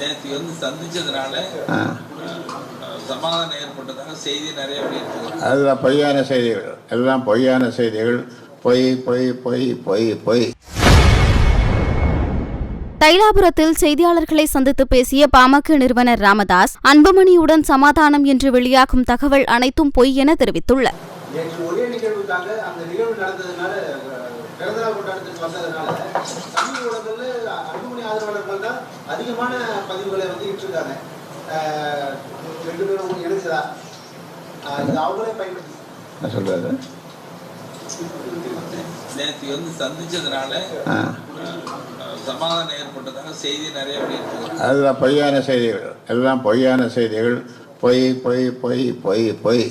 நேற்று சந்திச்சதுனால சமாதானம் ஏற்பட்டதாக செய்தி நிறைய பேர் அதுதான் பொய்யான செய்திகள், எல்லாம் பொய்யான செய்திகள், பொய் பொய் பொய் பொய் பொய். தைலாபுரத்தில் செய்தியாளர்களை சந்தித்து பேசிய பாமக நிறுவனர் ராமதாஸ், அன்புமணியுடன் சமாதானம் என்று வெளியாகும் தகவல் அனைத்தும் பொய் என தெரிவித்துள்ளார். ஒரே நிகழ்வுக்காக அந்த நிகழ்வு நடந்ததுனால பிறந்தநாள் கொண்டாட்டத்துக்கு வந்ததுனால தமிழ் ஊடகங்கள்ல அன்புமணி ஆதரவாளர்கள் தான் அதிகமான பதிவுகளை இட்டிருக்காங்க. ரெண்டு பேரும் இணைச்சதா இது அவங்களே பயன்படுத்தி சொல்றாரு. நேற்று சந்திச்சதுனால சமாதானம் ஏற்பட்டதாக செய்தி நிறைய பேர் அதுதான் பொய்யான செய்திகள், எல்லாம் பொய்யான செய்திகள், பொய் பொய் பொய் பொய் பொய்.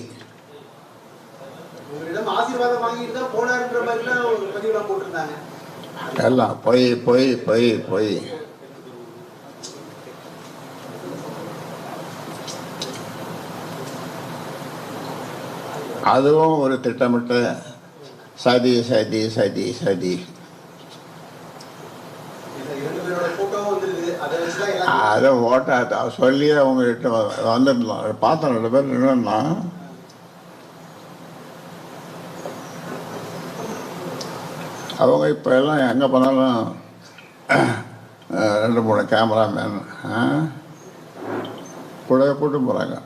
உங்களிடம் ஆசீர்வாதம் வாங்கிட்டு தான் போனாருன்ற மாதிரிலாம் ஒரு பதிவுலாம் போட்டிருந்தாங்க. எல்லாம் பொய் பொய் பொய் பொய். அதுவும் ஒரு திட்டமிட்ட சதி சதி சதி சதி. அதை ஓட்டா சொல்லி அவங்ககிட்ட வந்துருந்தோம். பார்த்தோம் 2 பேர் நின்னா அவங்க இப்போ எல்லாம் எங்கே போனாலும் 2-3 கேமராமேன் கூட கூட்டு போகிறாங்க.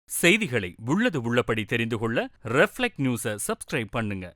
செய்திகளை உள்ளது உள்ளபடி தெரிந்து கொள்ள ரெஃப்ளெக்ட் நியூஸை சப்ஸ்கிரைப் பண்ணுங்க.